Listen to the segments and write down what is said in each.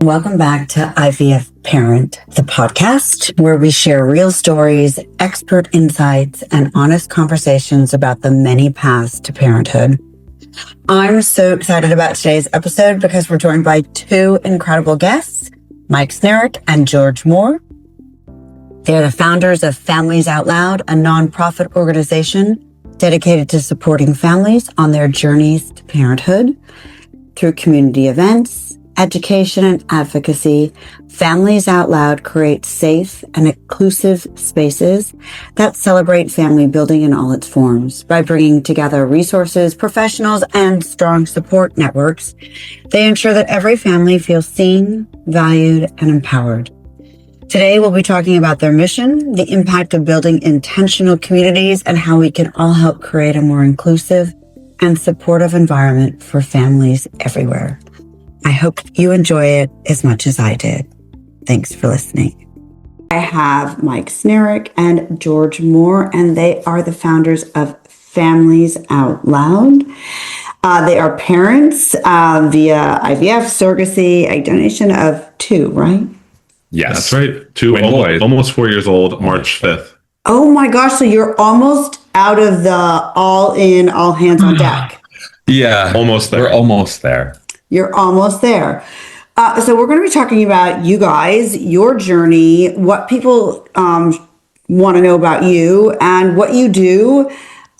Welcome back to IVF Parent, the podcast where we share real stories, expert insights, and honest conversations about the many paths to parenthood. I'm so excited about today's episode because we're joined by two incredible guests, Mike Snaric and George Moore. They are the founders of Families Out Loud, a nonprofit organization dedicated to supporting families on their journeys to parenthood. Through community events, education, and advocacy, Families Out Loud creates safe and inclusive spaces that celebrate family building in all its forms. By bringing together resources, professionals, and strong support networks, they ensure that every family feels seen, valued, and empowered. Today, we'll be talking about their mission, the impact of building intentional communities, and how we can all help create a more inclusive and supportive environment for families everywhere. I hope you enjoy it as much as I did. Thanks for listening. I have Mike Snaric and George Moore, and they are the founders of Families Out Loud. They are parents via IVF, surrogacy, a donation of 2, right? Yes. That's right. 2 boys. Almost 4 years old, March 5th. Oh my gosh, so you're almost out of the all in, all hands on deck. Yeah. Almost there. We're almost there. You're almost there. So we're going to be talking about you guys, your journey, what people want to know about you and what you do,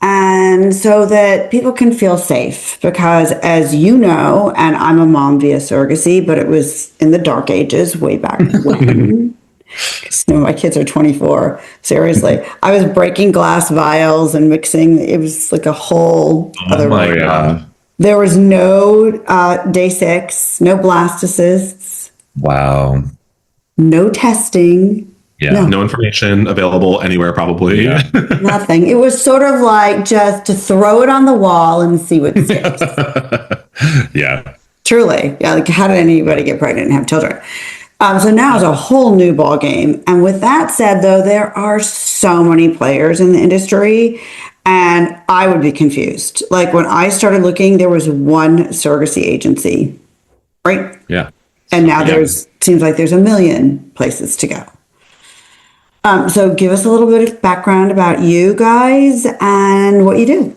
and so that people can feel safe. Because as you know, and I'm a mom via surrogacy, but it was in the dark ages way back when. My kids are 24. Seriously. I was breaking glass vials and mixing. It was like a whole other my God. There was no day 6, no blastocysts. Wow. No testing. Yeah. No information available anywhere, probably. Yeah. Nothing. It was sort of like just to throw it on the wall and see what sticks. Yeah. Truly. Yeah. Like, how did anybody get pregnant and have children? So now it's a whole new ball game. And with that said, though, there are so many players in the industry, and I would be confused. Like when I started looking, there was one surrogacy agency, right? Yeah. And now seems like there's a million places to go. So give us a little bit of background about you guys and what you do.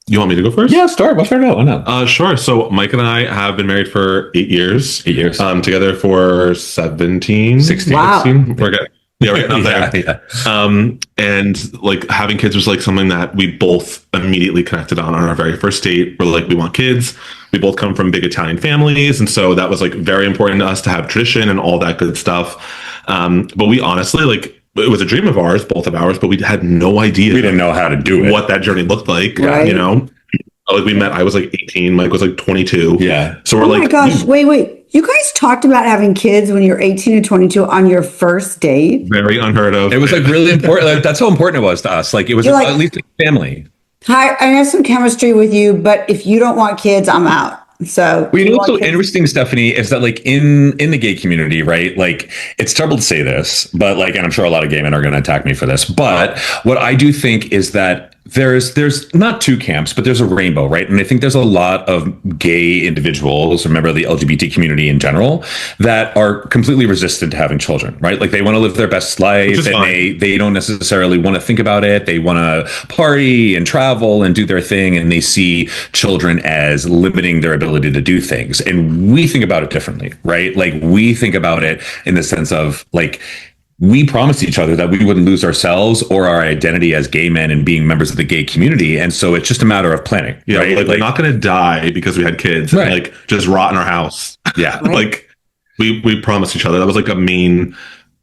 You want me to go first? Yeah, start. What's our go? Why not? Sure. So Mike and I have been married for 8 years. 8 years. Together for 17. 16. Wow. 16. We're right up there. Yeah. And like having kids was like something that we both immediately connected on our very first date. We're like, we want kids. We both come from big Italian families. And so that was like very important to us to have tradition and all that good stuff. But we honestly it was a dream of ours, both of ours, but we had no idea. We didn't know how to do it. What that journey looked like, Right. you know? Like we met, I was like 18, Mike was like 22. Yeah. So we're Oh like, my gosh, wait. You guys talked about having kids when you're 18 and 22 on your first date? very unheard of. It was like really important. Like, that's how important it was to us. Like it was You're at least a family. Hi, I have some chemistry with you, but if you don't want kids, I'm out. So Well, you know what's so interesting, Stephanie, is that like in the gay community, right? Like it's terrible to say this, but like, and I'm sure a lot of gay men are going to attack me for this, but what I do think is that there's not 2 camps, but there's a rainbow, right? And I think there's a lot of gay individuals, or member of the LGBT community in general, that are completely resistant to having children, right? Like they want to live their best life and they don't necessarily want to think about it. They want to party and travel and do their thing, and they see children as limiting their ability to do things. And we think about it differently, right? Like we think about it in the sense of like, we promised each other that we wouldn't lose ourselves or our identity as gay men and being members of the gay community. And so it's just a matter of planning. Yeah, right? like we're not going to die because we had kids Right. and like just rot in our house. Yeah. Right. Like we promised each other. That was like a main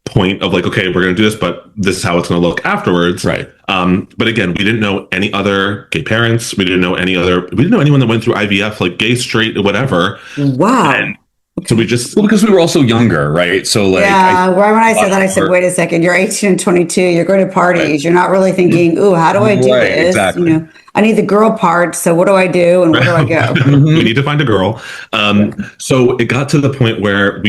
point of like, okay, we're going to do this, but this is how it's going to look afterwards. Right. But again, we didn't know any other gay parents. We didn't know anyone that went through IVF, like gay, straight, whatever. Wow. And so we just, Well, because we were also younger, right? So like, yeah, right when I said that, I said, wait a second, you're 18 and 22, you're going to parties. Right. You're not really thinking, ooh, how do I do Right, this? exactly. You know, I need the girl part. So what do I do? And where do I go? we need to find a girl. So it got to the point where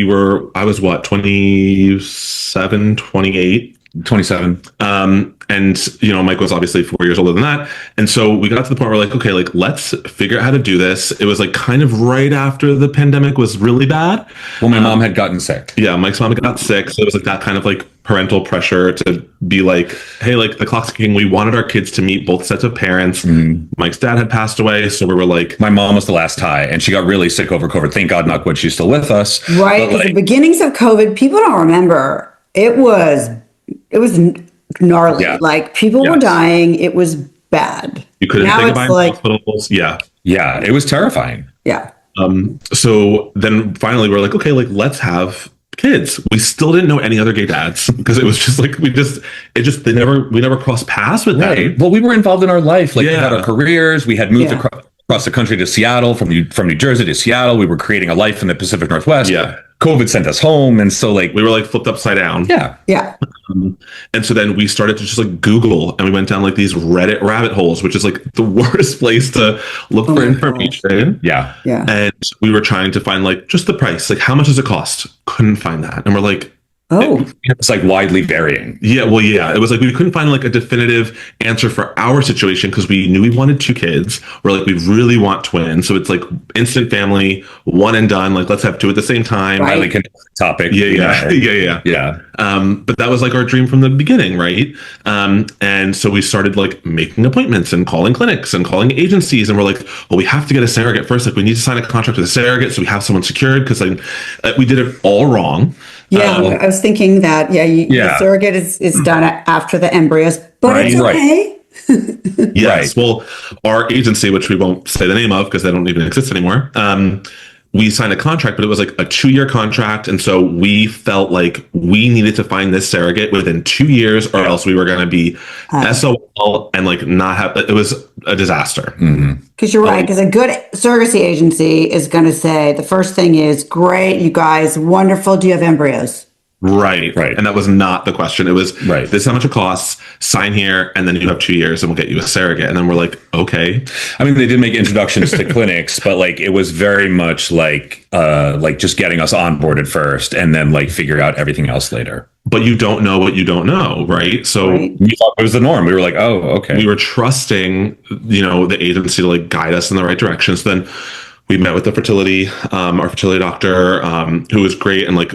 I was what, 27, 28. 27. And And, Mike was obviously 4 years older than that. And so we got to the point where we're like, okay, like, let's figure out how to do this. It was like kind of right after the pandemic was really bad. Well, my mom had gotten sick. Yeah, Mike's mom got sick. So it was like that kind of like parental pressure to be like, hey, like the clock's ticking. We wanted our kids to meet both sets of parents. Mike's dad had passed away. So we were like, my mom was the last tie and she got really sick over COVID. Thank God, knock wood, she's still with us. Right. Like, the beginnings of COVID, people don't remember. It was gnarly. Yeah. Like people were dying. It was bad. You couldn't now think it's about like, hospitals. Yeah. Yeah. It was terrifying. Yeah. So then finally we're like, okay, like let's have kids. We still didn't know any other gay dads because it was just like, we never crossed paths with them. Right. Well, we were involved in our life. Like we had our careers. We had moved across the country to Seattle, from New Jersey to Seattle. We were creating a life in the Pacific Northwest. Yeah. COVID sent us home. And so like, we were like flipped upside down. Yeah. Yeah. And so then we started to just like Google, and we went down like these Reddit rabbit holes, which is like the worst place to look for information. Yeah. Yeah. And we were trying to find like just the price, like how much does it cost? Couldn't find that. And we're like, it's like widely varying. Yeah. Well, yeah, it was like we couldn't find like a definitive answer for our situation because we knew we wanted 2 kids. We're like, we really want twins. So it's like instant family, one and done. Like, let's have 2 at the same time. Right. Highly contested topic. Yeah. But that was like our dream from the beginning, right? And so we started like making appointments and calling clinics and calling agencies. And we're like, well, we have to get a surrogate first. Like, we need to sign a contract with a surrogate so we have someone secured because like we did it all wrong. Yeah, I was thinking that. The surrogate is done after the embryos, but it's okay. Yes. Well, our agency, which we won't say the name of because they don't even exist anymore, we signed a contract, but it was like a 2-year contract. And so we felt like we needed to find this surrogate within 2 years or else we were going to be SOL and like not have, it was a disaster. Because you're right. Because a good surrogacy agency is going to say the first thing is, great, you guys, wonderful. Do you have embryos? Right. And that was not the question. It was, this is how much it costs, sign here, and then you have 2 years and we'll get you a surrogate. And then we're like, okay. I mean, they did make introductions to clinics, but like, it was very much like just getting us onboarded first and then like figure out everything else later. But you don't know what you don't know, right? So we thought it was the norm. We were like, oh, okay. We were trusting, the agency to like guide us in the right direction. So then we met with the our fertility doctor, who was great. And like,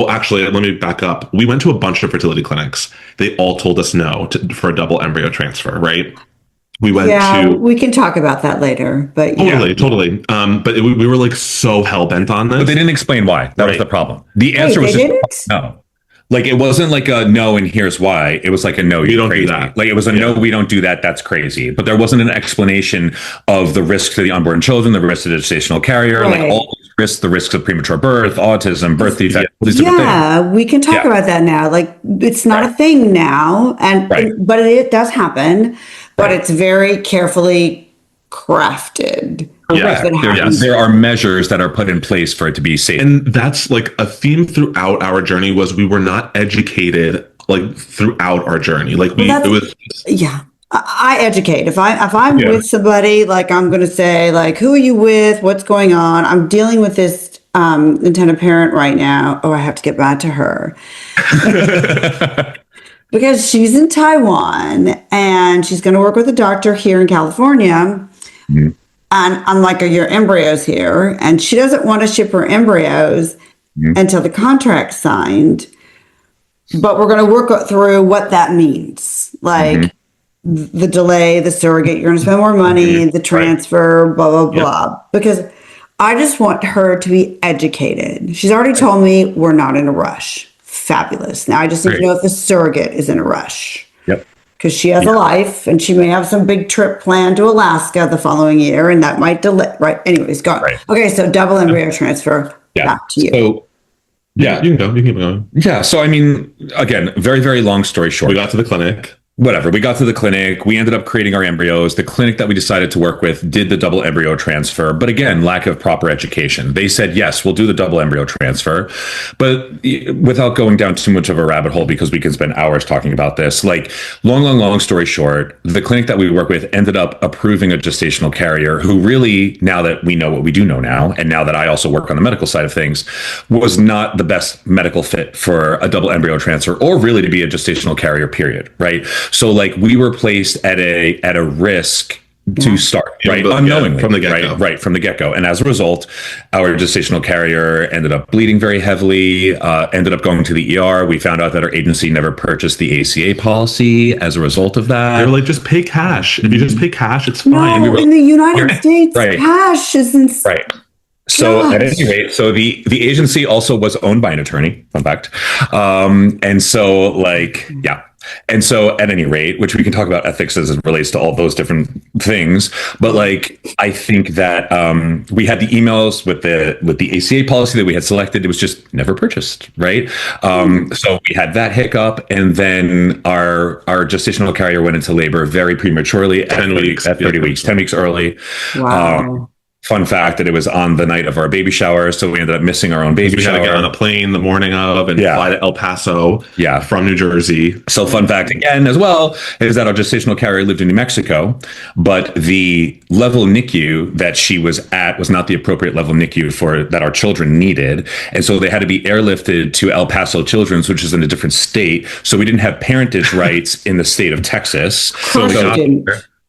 actually, let me back up. We went to a bunch of fertility clinics. They all told us no for a double embryo transfer, right? We went to... we can talk about that later, but... Totally. But we were like so hell-bent on this. But they didn't explain why. That was the problem. The answer was just no. Like, it wasn't like a no and here's why. It was like a no, you're crazy. Do that. Like, it was a no, we don't do that. That's crazy. But there wasn't an explanation of the risk to the unborn children, the risk to the gestational carrier, like all these risks, the risks of premature birth, autism, birth defect, all these different things. We can talk about that now. Like, it's not a thing now, but it does happen, but it's very carefully crafted. There are measures that are put in place for it to be safe. And that's like a theme throughout our journey was we were not educated like throughout our journey. Like I educate. If I'm with somebody, like I'm going to say like, who are you with? What's going on? I'm dealing with this intended parent right now. Oh, I have to get back to her. Because she's in Taiwan and she's going to work with a doctor here in California. And I'm like, are your embryos here? And she doesn't want to ship her embryos until the contract's signed. But we're going to work through what that means. Like the delay, the surrogate, you're going to spend more money, the transfer, blah, blah, blah. Because I just want her to be educated. She's already told me we're not in a rush. Fabulous. Now I just need to know if the surrogate is in a rush. Because she has a life and she may have some big trip planned to Alaska the following year and that might delay. Right. Anyways, go on. Okay. So double embryo transfer. Back to you. So, you can go. You can keep going. Yeah. So, I mean, again, very, very long story short. We got to the clinic. Whatever. We got to the clinic. We ended up creating our embryos. The clinic that we decided to work with did the double embryo transfer. But again, lack of proper education. They said, yes, we'll do the double embryo transfer. But without going down too much of a rabbit hole, because we can spend hours talking about this, like long story short, the clinic that we work with ended up approving a gestational carrier who really, now that we know what we do know now, and now that I also work on the medical side of things, was not the best medical fit for a double embryo transfer or really to be a gestational carrier, period. Right. So like we were placed at a risk to start, right? Unknowingly, from the get-go. Right, from the get-go. And as a result, our gestational carrier ended up bleeding very heavily, ended up going to the ER. We found out that our agency never purchased the ACA policy as a result of that. They were like, just pay cash. If you just pay cash, it's fine. No, And we were in the United States, Right. cash is insane. Right. So at any rate, so the agency also was owned by an attorney, fun fact. And so like, yeah. And so at any rate, which we can talk about ethics as it relates to all those different things, but like I think that we had the emails with the ACA policy that we had selected. It was just never purchased, right? So we had that hiccup, and then our gestational carrier went into labor very prematurely at 30 weeks, 10 weeks early. Wow. Fun fact that it was on the night of our baby shower, so we ended up missing our own baby shower. We had to get on a plane the morning of and fly to El Paso from New Jersey. So fun fact again as well is that our gestational carrier lived in New Mexico, but the level NICU that she was at was not the appropriate level NICU for that our children needed. And so they had to be airlifted to El Paso Children's, which is in a different state. So we didn't have parentage rights in the state of Texas.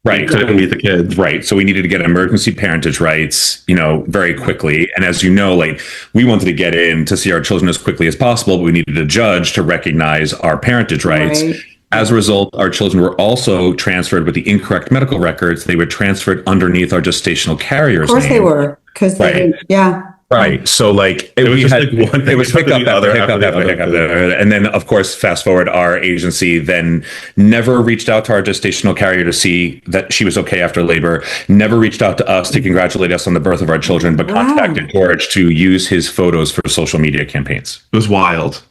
Right. Couldn't meet the kids. Right. So we needed to get emergency parentage rights, very quickly. And as you know, like we wanted to get in to see our children as quickly as possible, but we needed a judge to recognize our parentage rights. Right. As a result, our children were also transferred with the incorrect medical records. They were transferred underneath our gestational carrier's name. Of course they were. Because Right. So like it was hiccup after hiccup. And then of course, fast forward, our agency then never reached out to our gestational carrier to see that she was okay after labor, never reached out to us to congratulate us on the birth of our children, but contacted George to use his photos for social media campaigns. It was wild.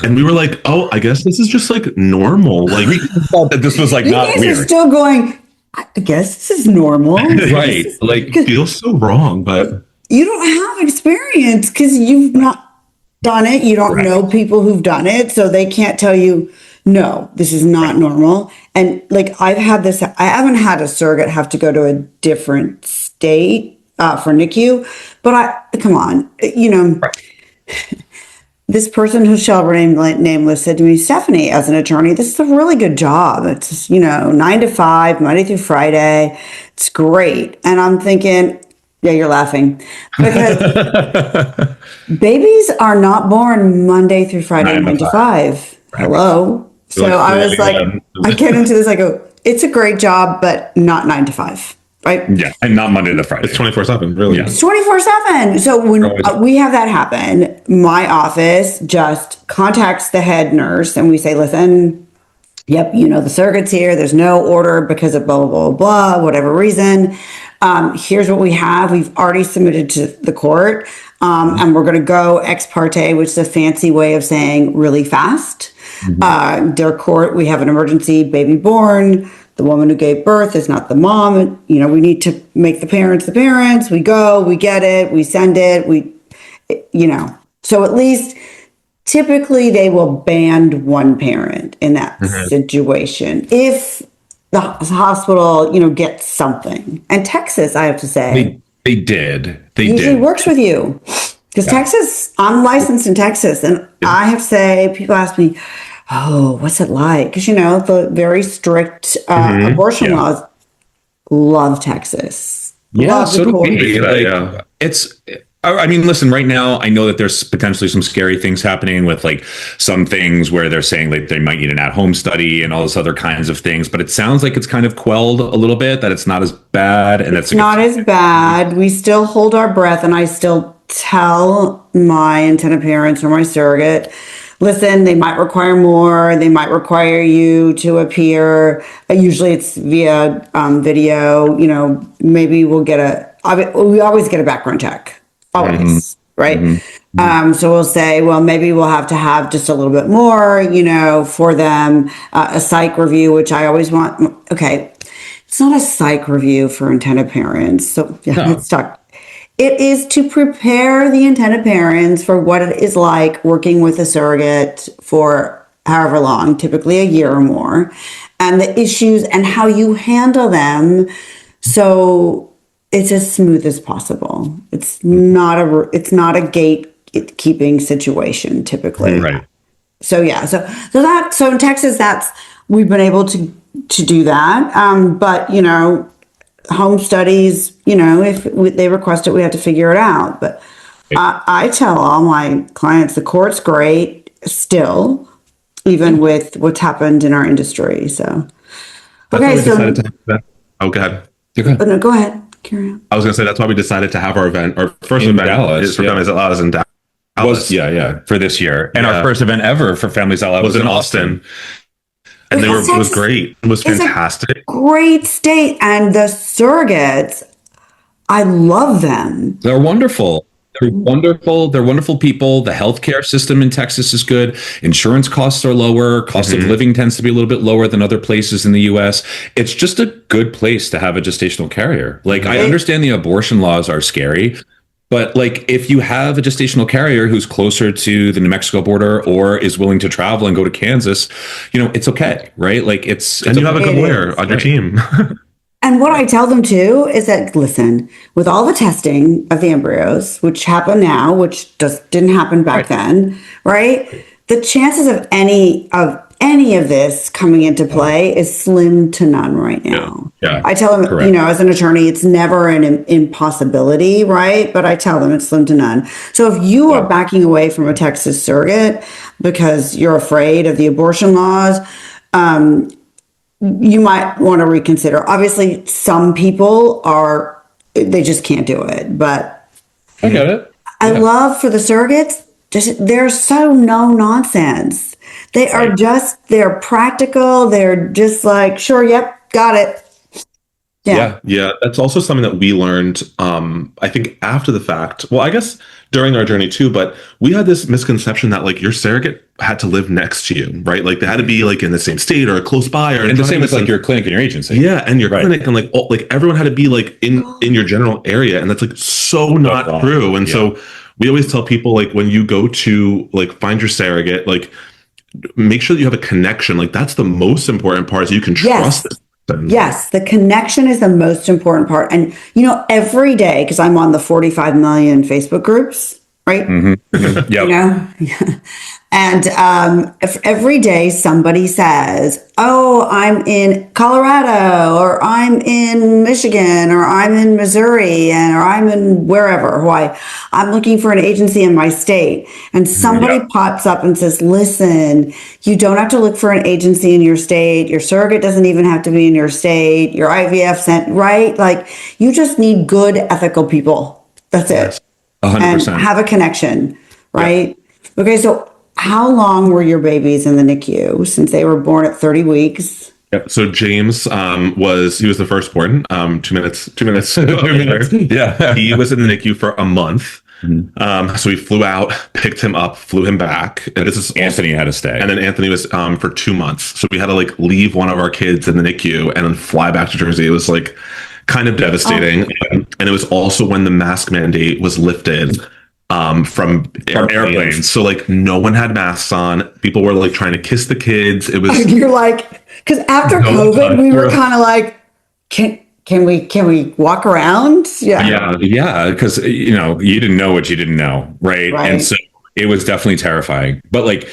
And we were like, oh, I guess this is just like normal. Like we thought that this was like not weird. Are still going, I guess this is normal. Right. Like it feels so wrong, but you don't have experience because you've not done it. You don't know people who've done it. So they can't tell you, no, this is not normal. And like I haven't had a surrogate have to go to a different state for NICU, but come on, this person who shall remain nameless said to me, Stephanie, as an attorney, this is a really good job. It's, 9 to 5, Monday through Friday. It's great. And I'm thinking, yeah, you're laughing because babies are not born Monday through Friday, 9 to 5. Hello. So I was like, I get into this. I go, it's a great job, but not 9 to 5. Right. Yeah. And not Monday to Friday. It's 24/7, really. Yeah. It's 24/7. So when we have that happen, my office just contacts the head nurse and we say, listen, yep, the surrogate's here. There's no order because of blah, blah, blah, blah, whatever reason. Here's what we have. We've already submitted to the court, and we're going to go ex parte, which is a fancy way of saying really fast. Dear court, we have an emergency baby born. The woman who gave birth is not the mom. We need to make the parents the parents. We go, we get it, we send it, So at least typically they will band one parent in that situation. If the hospital, gets something. And Texas, I have to say. They did. Usually works with you. Because Texas, I'm licensed in Texas. And I have to say, people ask me, oh, what's it like? Because, the very strict abortion laws, love Texas. Yeah, so do we. I mean, listen, right now, I know that there's potentially some scary things happening with like some things where they're saying like they might need an at-home study and all this other kinds of things. But it sounds like it's kind of quelled a little bit, that it's not as bad. And it's not as bad. We still hold our breath. And I still tell my intended parents or my surrogate, listen, they might require more. They might require you to appear. Usually it's via video. Maybe we always get a background check. Always, right? So we'll say, well, maybe we'll have to have just a little bit more, for them, a psych review, which I always want. Okay, it's not a psych review for intended parents. So let's talk. It is to prepare the intended parents for what it is like working with a surrogate for however long, typically a year or more, and the issues and how you handle them. So it's as smooth as possible. It's not a gatekeeping situation typically. Right. So in Texas, we've been able to to do that. But, home studies, if they request it, we have to figure it out. But I tell all my clients the court's great still, even with what's happened in our industry. So, okay, so oh, go ahead. But no, go ahead. Carry on. I was going to say that's why we decided to have our event. Our first in event Dallas, is for Families Out Loud is in Dallas. For this year, and our first event ever for Families Out Loud was in Austin. And it was great. It was fantastic. Great state, and the surrogates, I love them. They're wonderful. They're wonderful. They're wonderful people. The healthcare system in Texas is good. Insurance costs are lower. Cost of living tends to be a little bit lower than other places in the U.S. It's just a good place to have a gestational carrier. Like, I understand the abortion laws are scary, but like, if you have a gestational carrier who's closer to the New Mexico border or is willing to travel and go to Kansas, it's okay, right? Like, it's and you have a good lawyer on your team. And what I tell them too is that, listen, with all the testing of the embryos, which happen now, which just didn't happen back then, right? The chances of any of this coming into play is slim to none right now. Yeah. I tell them, as an attorney, it's never an impossibility, right? But I tell them it's slim to none. So if you are backing away from a Texas surrogate because you're afraid of the abortion laws, you might want to reconsider. Obviously, some people they just can't do it. But I get it. I love for the surrogates, they're so no nonsense. They are they're practical. They're just like, sure, yep, got it. Yeah. That's also something that we learned, I think after the fact. Well, I guess during our journey too, but we had this misconception that like your surrogate had to live next to you, right? Like they had to be like in the same state or close by, or and the same as like your clinic and your agency. Yeah, and your clinic and like everyone had to be like in your general area, and that's like so not true. And so we always tell people, like, when you go to like find your surrogate, like make sure that you have a connection. Like that's the most important part, is you can trust this. Yes, the connection is the most important part. And, every day, because I'm on the 45 million Facebook groups, right? And if every day somebody says, oh, I'm in Colorado, or I'm in Michigan, or I'm in Missouri, or I'm in wherever, Hawaii, I'm looking for an agency in my state. And somebody pops up and says, listen, you don't have to look for an agency in your state. Your surrogate doesn't even have to be in your state. Your IVF sent, right? Like, you just need good, ethical people. That's it. 100%. And have a connection, right? Yeah. Okay, so how long were your babies in the NICU, since they were born at 30 weeks? Yep. So James was the firstborn. 2 minutes. 2 minutes. Yeah. He was in the NICU for a month. So we flew out, picked him up, flew him back. And this is Anthony had to stay. And then Anthony was for 2 months. So we had to like leave one of our kids in the NICU and then fly back to Jersey. It was like kind of devastating. And it was also when the mask mandate was lifted. From airplanes. So like no one had masks on. People were like trying to kiss the kids. It was you're like, because after COVID, we were kind of like, can we walk around? Yeah. Because you didn't know what you didn't know, right? And so it was definitely terrifying. But like,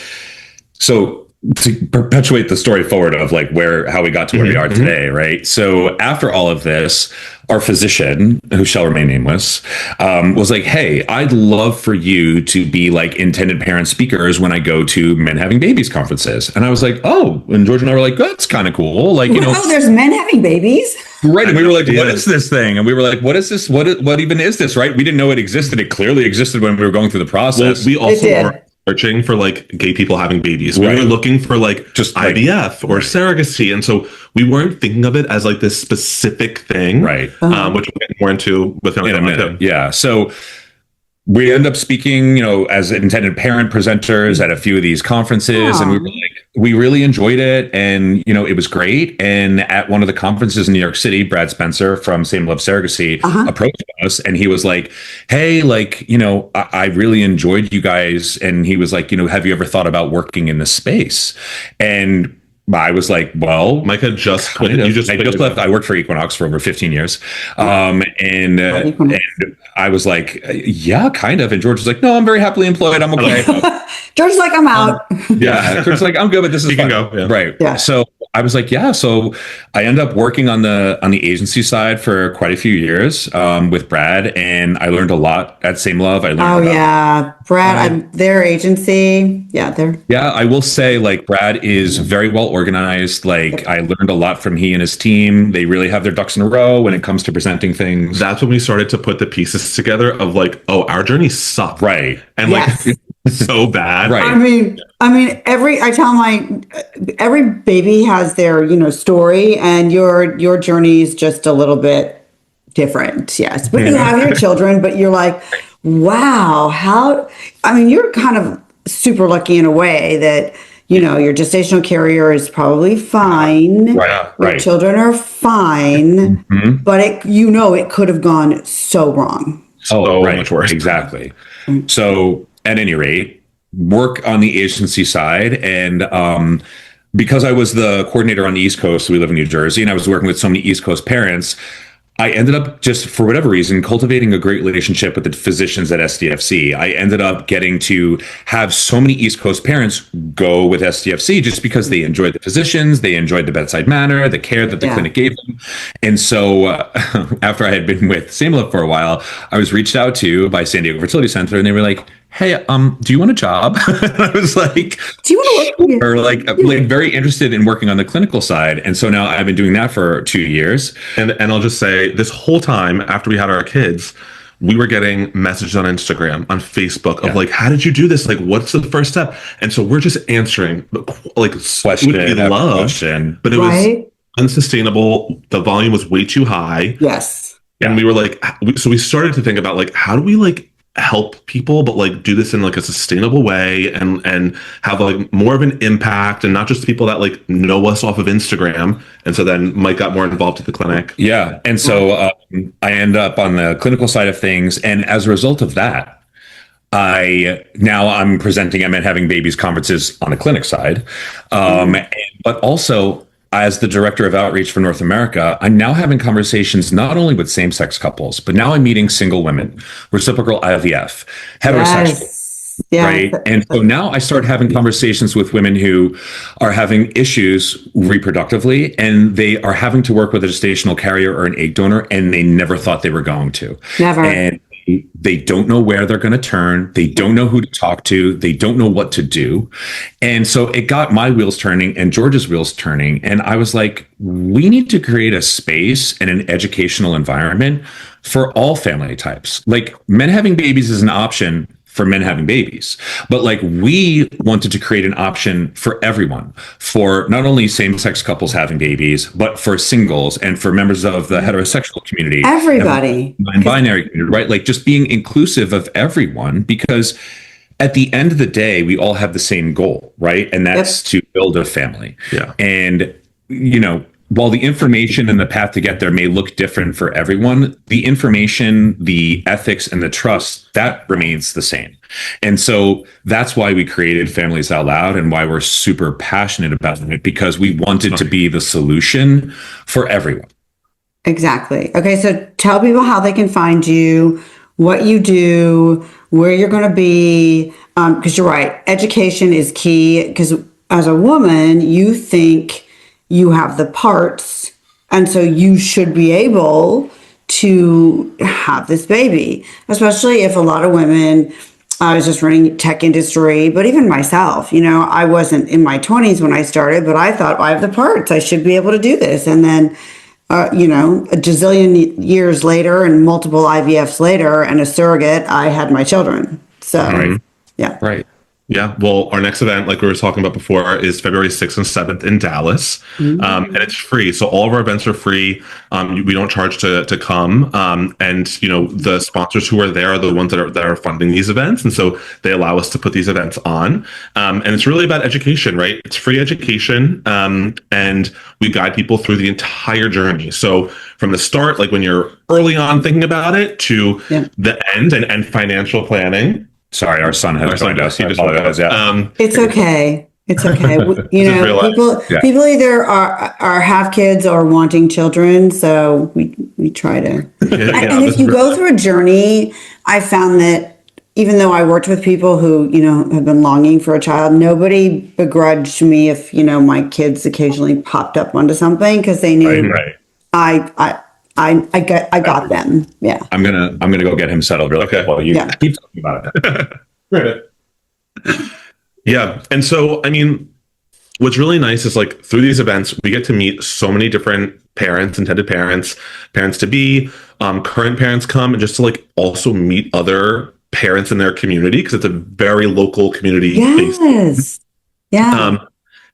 so to perpetuate the story forward of like how we got to where we are today, right? So after all of this, our physician, who shall remain nameless, was like, hey, I'd love for you to be like intended parent speakers when I go to Men Having Babies conferences. And I was like, oh, and George and I were like, that's kind of cool. Like, oh, there's men having babies. Right. And we were like, what is this thing? And we were like, what is this? What even is this? Right. We didn't know it existed. It clearly existed when we were going through the process. Well, we also were searching for like gay people having babies. We were looking for like just IVF or surrogacy. And so we weren't thinking of it as like this specific thing, right? Which we'll get more into in a minute. Yeah. So we end up speaking, as intended parent presenters at a few of these conferences, and we were like, we really enjoyed it, and it was great. And at one of the conferences in New York City, Brad Spencer from Same Love Surrogacy approached us, and he was like, "Hey, I really enjoyed you guys," and he was like, "Have you ever thought about working in this space?" And I was like, well, Micah just quit. I just left. I worked for Equinox for over 15 years. And I was like, yeah, kind of. And George was like, no, I'm very happily employed. I'm okay. George's like, I'm out. Yeah. George's like, I'm good, but this is fun. Go. Yeah. Right. Yeah. So I was like, yeah. So I ended up working on the agency side for quite a few years with Brad, and I learned a lot at Same Love. I learned Oh about yeah, Brad, their agency. Yeah, they're yeah, I will say like Brad is very well organized. Like I learned a lot from he and his team. They really have their ducks in a row when it comes to presenting things. That's when we started to put the pieces together of like, oh, our journey sucked. Right. And yes. like so bad. Right. I tell every baby has their, story, and your journey is just a little bit different. Yes. But you have your children, but you're like, wow, you're kind of super lucky in a way that, your gestational carrier is probably fine. Right. Your children are fine, but it could have gone so wrong. So much worse. Exactly. So at any rate, work on the agency side. And because I was the coordinator on the East Coast, we live in New Jersey, and I was working with so many East Coast parents, I ended up just for whatever reason cultivating a great relationship with the physicians at SDFC. I ended up getting to have so many East Coast parents go with SDFC just because they enjoyed the physicians, they enjoyed the bedside manner, the care that the clinic gave them. And so after I had been with Same Love for a while, I was reached out to by San Diego Fertility Center, and they were like, hey, do you want a job? I was like, do you want to work? Or like very interested in working on the clinical side. And so now I've been doing that for 2 years. And I'll just say this whole time after we had our kids, we were getting messages on Instagram, on Facebook of like, how did you do this? Like, what's the first step? And so we're just answering like question, but it was unsustainable. The volume was way too high. Yes. And we were like, so we started to think about like, how do we like help people, but like do this in like a sustainable way and have like more of an impact, and not just people that like know us off of Instagram. And so then Mike got more involved at the clinic. Yeah. And so I end up on the clinical side of things. And as a result of that, I'm presenting I'm at Having Babies conferences on the clinic side. But also as the director of outreach for North America, I'm now having conversations not only with same-sex couples, but now I'm meeting single women, reciprocal IVF, heterosexual, right? And so now I start having conversations with women who are having issues reproductively, and they are having to work with a gestational carrier or an egg donor, and they never thought they were going to. Never. And they don't know where they're going to turn. They don't know who to talk to. They don't know what to do. And so it got my wheels turning and George's wheels turning. And I was like, we need to create a space and an educational environment for all family types. Like, men having babies is an option for men having babies, but like we wanted to create an option for everyone, for not only same-sex couples having babies, but for singles and for members of the heterosexual community, everybody, non-binary community, right? Like just being inclusive of everyone, because at the end of the day, we all have the same goal, right? And that's to build a family. Yeah. And while the information and the path to get there may look different for everyone, the information, the ethics, and the trust, that remains the same. And so that's why we created Families Out Loud and why we're super passionate about it, because we wanted to be the solution for everyone. Exactly. Okay, so tell people how they can find you, what you do, where you're going to be, because you're right, education is key, because as a woman, you think you have the parts, and so you should be able to have this baby, especially if a lot of women, I was just running tech industry, but even myself, I wasn't in my 20s when I started, but I thought, I have the parts, I should be able to do this. And then, a gazillion years later and multiple IVFs later and a surrogate, I had my children. So, yeah. Right. Yeah, well, our next event, like we were talking about before, is February 6th and 7th in Dallas, and it's free. So all of our events are free. We don't charge to come, and the sponsors who are there are the ones that are funding these events, and so they allow us to put these events on. And it's really about education, right? It's free education, and we guide people through the entire journey. So from the start, like when you're early on thinking about it, to the end and financial planning. Sorry, our son has joined us. It's okay. It's okay. People either are have kids or wanting children, so we try to. And if you go through a journey, I found that even though I worked with people who, have been longing for a child, nobody begrudged me if, my kids occasionally popped up onto something because they knew Right. I got them. Yeah. I'm gonna go get him settled real quick while you keep talking about it. Right. Yeah. And so, I mean, what's really nice is like through these events, we get to meet so many different parents, intended parents, parents to be, current parents come, and just to like also meet other parents in their community because it's a very local community. Yes. Yeah.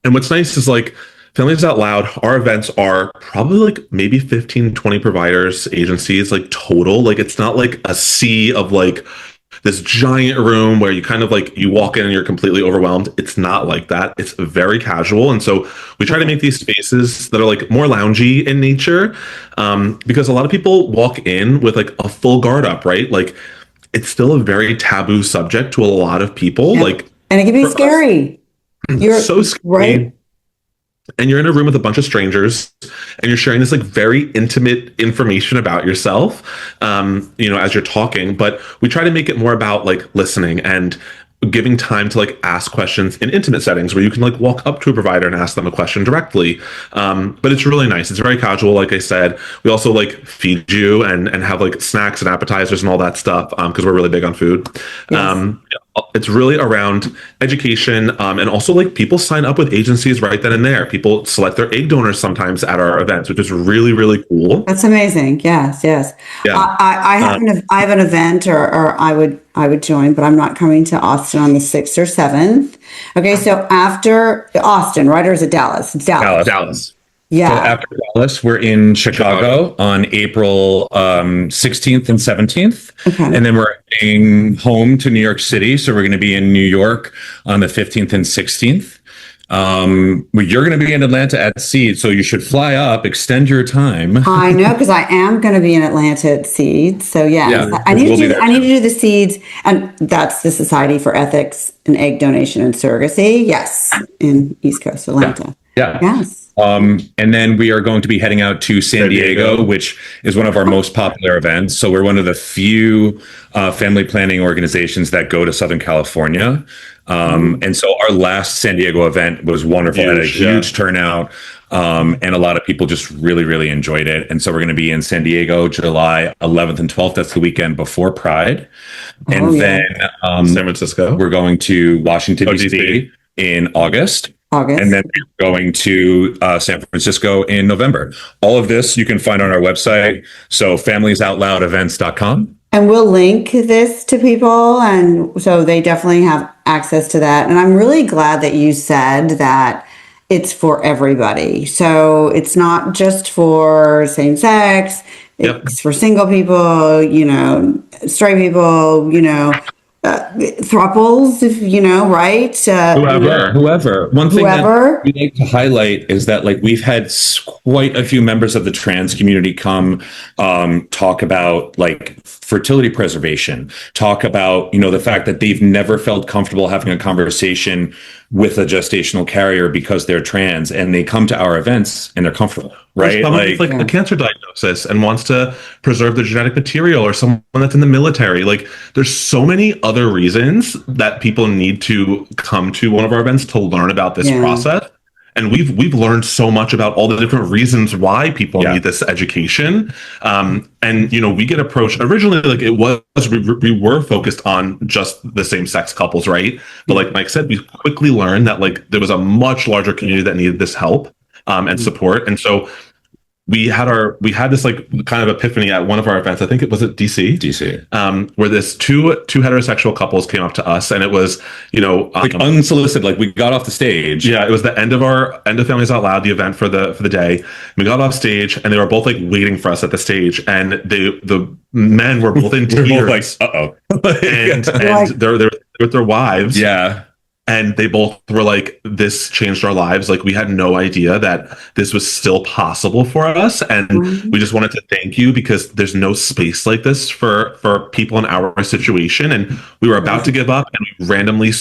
And what's nice is like Families Out Loud, our events are probably like maybe 15, 20 providers, agencies, like total. Like it's not like a sea of like this giant room where you kind of like you walk in and you're completely overwhelmed. It's not like that. It's very casual. And so we try to make these spaces that are like more loungy in nature, because a lot of people walk in with like a full guard up, right? Like it's still a very taboo subject to a lot of people. Yeah. Like, and it can be scary. You're so scary. Right? And you're in a room with a bunch of strangers and you're sharing this like very intimate information about yourself, as you're talking. But we try to make it more about like listening and giving time to like ask questions in intimate settings where you can like walk up to a provider and ask them a question directly. But it's really nice. It's very casual. Like I said, we also like feed you and have like snacks and appetizers and all that stuff. Cause we're really big on food. Yes. It's really around education, and also like people sign up with agencies right then and there. People select their egg donors sometimes at our events, which is really, really cool. That's amazing. Yes. Yeah. I have an event or I would join, but I'm not coming to Austin on the 6th or 7th. Okay. So after Austin, right? Or is it Dallas? It's Dallas. Yeah. So after Dallas, we're in Chicago on April 16th and 17th. Okay. And then we're heading home to New York City. So we're going to be in New York on the 15th and 16th. You're going to be in Atlanta at Seed, so you should fly up, extend your time. I know, because I am going to be in Atlanta at Seed. So I need to do the Seeds, and that's the Society for Ethics and Egg Donation and Surrogacy. Yes, in East Coast Atlanta. Yeah. Yes. And then we are going to be heading out to San Diego, which is one of our most popular events. So we're one of the few family planning organizations that go to Southern California. And so our last San Diego event was wonderful. It had a huge turnout. And a lot of people just really, really enjoyed it. And so we're going to be in San Diego, July 11th and 12th. That's the weekend before Pride. And then San Francisco. We're going to Washington, D.C. in August. And then we're going to San Francisco in November. All of this you can find on our website. So familiesoutloudevents.com. And we'll link this to people. And so they definitely have access to that. And I'm really glad that you said that it's for everybody. So it's not just for same sex. It's for single people, straight people, thruples, right? Whoever. One thing that we like to highlight is that like we've had quite a few members of the trans community come talk about like fertility preservation, talk about the fact that they've never felt comfortable having a conversation with a gestational carrier because they're trans, and they come to our events and they're comfortable, right? Someone with a cancer diagnosis and wants to preserve their genetic material, or someone that's in the military. Like there's so many other reasons that people need to come to one of our events to learn about this process. And we've learned so much about all the different reasons why people need this education. And we get approached originally, like it was, we were focused on just the same sex couples, right? But like Mike said, we quickly learned that like there was a much larger community that needed this help and support. And so we had this like kind of epiphany at one of our events. I think it was at DC, where this two heterosexual couples came up to us, and it was, like unsolicited, like we got off the stage. Yeah. It was the end of Families Out Loud, the event for the day. We got off stage and they were both like waiting for us at the stage, and the men were both in tears. Both like, and they're with their wives. Yeah. And they both were like, this changed our lives. Like we had no idea that this was still possible for us. And we just wanted to thank you, because there's no space like this for people in our situation. And we were about to give up, and we randomly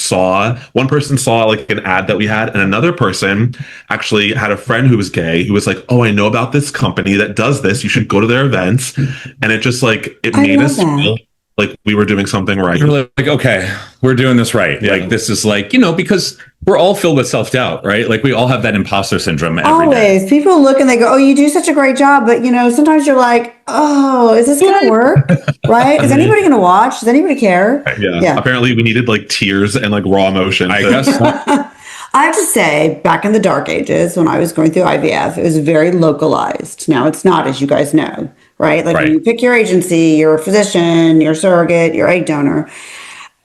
one person saw like an ad that we had, and another person actually had a friend who was gay who was like, oh, I know about this company that does this. You should go to their events. And it just like, it made us feel like we were doing something right. You're like, okay, we're doing this right. Yeah. Like, this is like, because we're all filled with self-doubt, right? Like, we all have that imposter syndrome every day. Always. People look and they go, oh, you do such a great job. But, sometimes you're like, oh, is this going to work? Right? Is anybody going to watch? Does anybody care? Yeah. Apparently we needed like tears and like raw emotion. I guess. I have to say, back in the dark ages, when I was going through IVF, it was very localized. Now it's not, as you guys know, right? Like when you pick your agency, you're a physician, you're a surrogate, you're egg donor.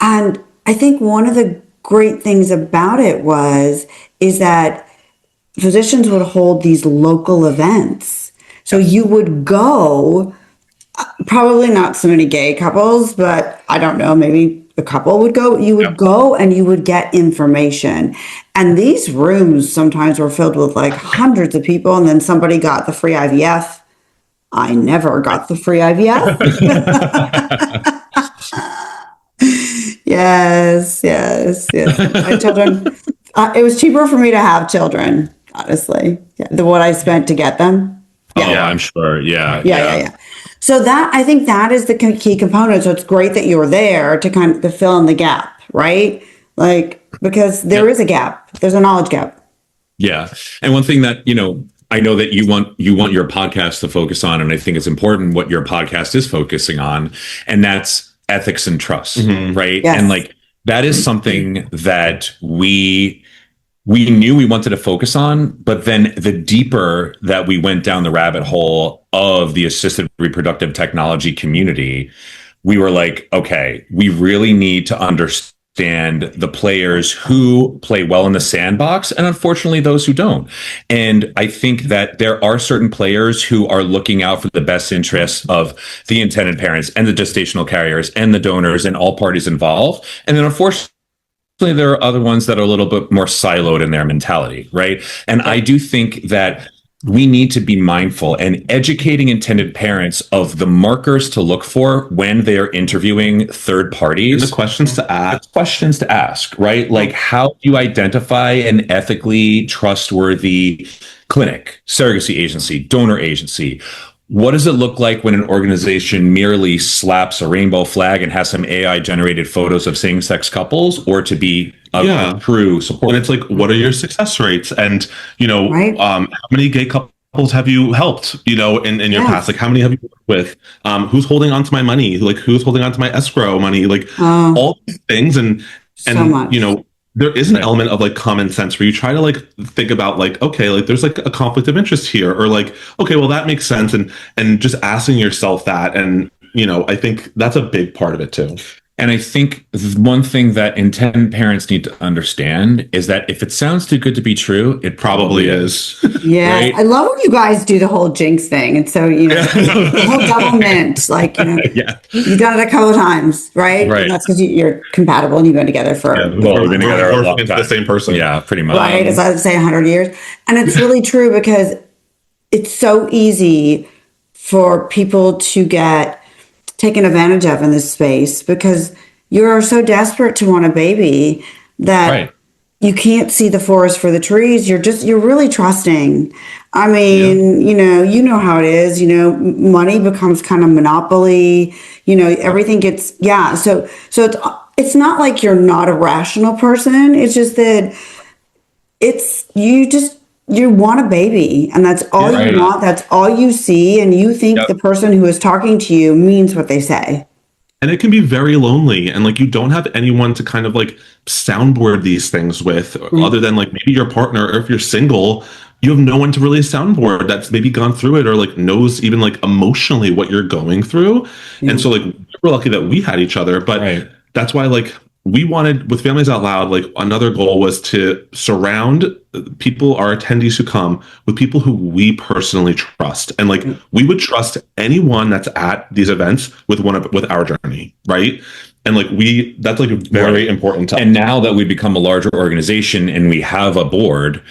And I think one of the great things about it is that physicians would hold these local events. So you would go, probably not so many gay couples, but I don't know, maybe a couple would go. You would go and you would get information. And these rooms sometimes were filled with like hundreds of people. And then somebody got the free IVF. I never got the free IVF. Yes. My children, it was cheaper for me to have children, honestly, than what I spent to get them. Yeah, I'm sure. Yeah. So I think that is the key component. So it's great that you were there to kind of fill in the gap, right? Like, because there is a gap. There's a knowledge gap. Yeah. And one thing that, I know that you want your podcast to focus on, and I think it's important what your podcast is focusing on, and that's ethics and trust, right? Yes. And like, that is something that we knew we wanted to focus on, but then the deeper that we went down the rabbit hole of the assisted reproductive technology community, we were like, okay, we really need to understand the players who play well in the sandbox, and unfortunately those who don't. And I think that there are certain players who are looking out for the best interests of the intended parents and the gestational carriers and the donors and all parties involved. And then unfortunately, there are other ones that are a little bit more siloed in their mentality, right? And I do think that we need to be mindful and educating intended parents of the markers to look for when they are interviewing third parties. And the questions to ask. Questions to ask, right? Like, how do you identify an ethically trustworthy clinic, surrogacy agency, donor agency? What does it look like when an organization merely slaps a rainbow flag and has some AI generated photos of same-sex couples, or to be a true support? And it's like, what are your success rates? And, how many gay couples have you helped, in your past? Like, how many have you worked with? Who's holding on to my money? Like, who's holding on to my escrow money? Like, all these things. And much. There is an element of like common sense where you try to like think about like, okay, like there's like a conflict of interest here, or like, okay, well that makes sense. And just asking yourself that. And, I think that's a big part of it too. And I think one thing that intended parents need to understand is that if it sounds too good to be true, it probably is. Yeah. Right? I love when you guys do the whole jinx thing. And so, the whole double mint, like, you've done it a couple of times, right? Right. And that's because you're compatible and you've been together for we've been together a long time. The same person. Yeah, pretty much. Right. As I would say, 100 years. And it's really true because it's so easy for people to get taken advantage of in this space because you're so desperate to want a baby that you can't see the forest for the trees. You're really trusting. I mean, you know how it is, money becomes kind of monopoly, everything gets, So it's not like you're not a rational person. It's just that you want a baby and that's all you want. That's all you see. And you think the person who is talking to you means what they say. And it can be very lonely. And like, you don't have anyone to kind of like soundboard these things with other than like maybe your partner, or if you're single, you have no one to really soundboard that's maybe gone through it or like knows even like emotionally what you're going through. And so like, we're lucky that we had each other, but that's why like we wanted with Families Out Loud, like another goal was to surround people, our attendees who come, with people who we personally trust. And like, we would trust anyone that's at these events with our journey. Right. And like, that's like very important to us. And now that we become a larger organization and we have a board,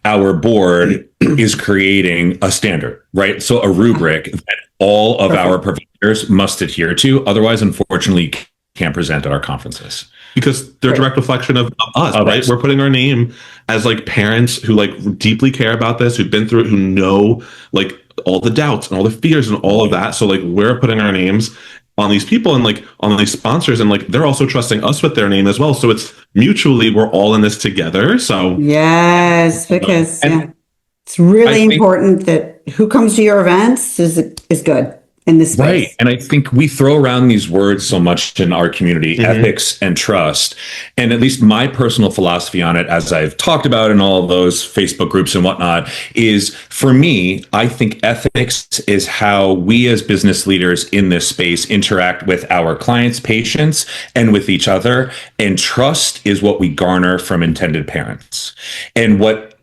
our board is creating a standard, right? So a rubric that all of our providers must adhere to. Otherwise, unfortunately, can't present at our conferences. Because they're a direct reflection of us, right? We're putting our name as like parents who like deeply care about this, who've been through it, who know like all the doubts and all the fears and all of that. So like, we're putting our names on these people and like on these sponsors, and like they're also trusting us with their name as well. So it's mutually, we're all in this together. So Yes, because it's really important that who comes to your events is good in this space. Right. And I think we throw around these words so much in our community, ethics and trust. And at least my personal philosophy on it, as I've talked about in all of those Facebook groups and whatnot, is for me, I think ethics is how we as business leaders in this space interact with our clients, patients, and with each other. And trust is what we garner from intended parents. And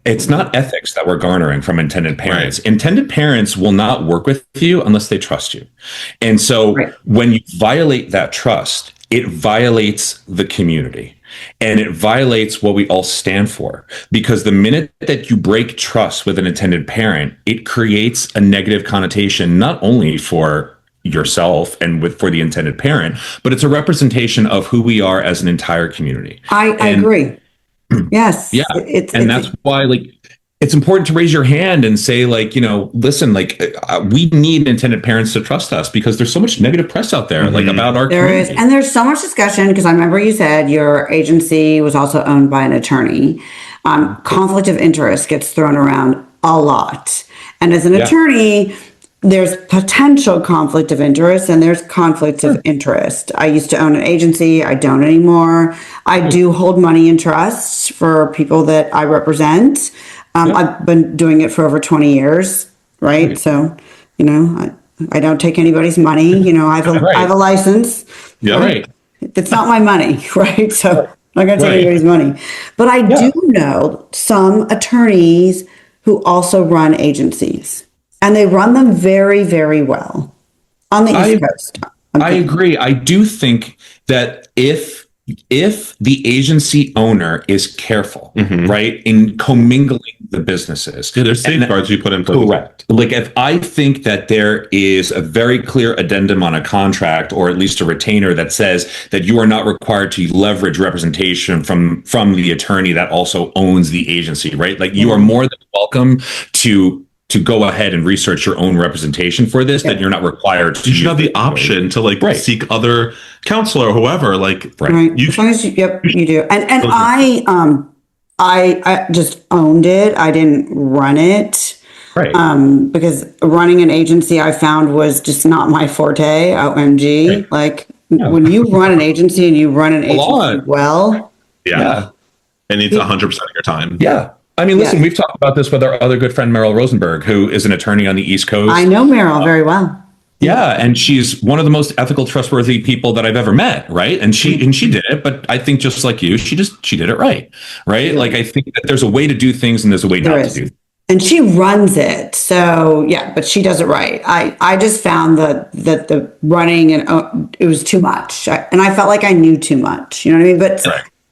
it's not ethics that we're garnering from intended parents. Right. Intended parents will not work with you unless they trust you. And so when you violate that trust, it violates the community and it violates what we all stand for. Because the minute that you break trust with an intended parent, it creates a negative connotation, not only for yourself and for the intended parent, but it's a representation of who we are as an entire community. I agree. Yes. Yeah. That's why, like, it's important to raise your hand and say, like, listen, like, we need intended parents to trust us because there's so much negative press out there, like, about our community. There is. And there's so much discussion because I remember you said your agency was also owned by an attorney. Conflict of interest gets thrown around a lot. And as an attorney, there's potential conflict of interest and there's conflicts of interest. I used to own an agency. I don't anymore. I do hold money in trusts for people that I represent. I've been doing it for over 20 years. Right. So, I don't take anybody's money. I have a license. Yeah. Right. It's not my money. Right. So I'm not going to take anybody's money. But I do know some attorneys who also run agencies. And they run them very, very well on the East Coast. I agree. I do think that if the agency owner is careful, right, in commingling the businesses, there's safeguards you put in place. Correct. Like if I think that there is a very clear addendum on a contract, or at least a retainer that says that you are not required to leverage representation from the attorney that also owns the agency, right? Like you are more than welcome to go ahead and research your own representation for this, that you're not required to. You should have the option to seek other counsel or whoever. Like, right. As long as you do. And I just owned it. I didn't run it. Right. Because running an agency I found was just not my forte. OMG. Right. Like when you run an agency and you run an agency well. Yeah. It needs 100% of your time. Yeah. I mean, listen, we've talked about this with our other good friend, Meryl Rosenberg, who is an attorney on the East Coast. I know Meryl very well. Yeah. And she's one of the most ethical, trustworthy people that I've ever met. Right. And she did it. But I think just like you, she did it right. Right. Like, I think that there's a way to do things and there's a way not to do things. And she runs it. So, but she does it right. I just found that the running and it was too much. And I felt like I knew too much. You know what I mean?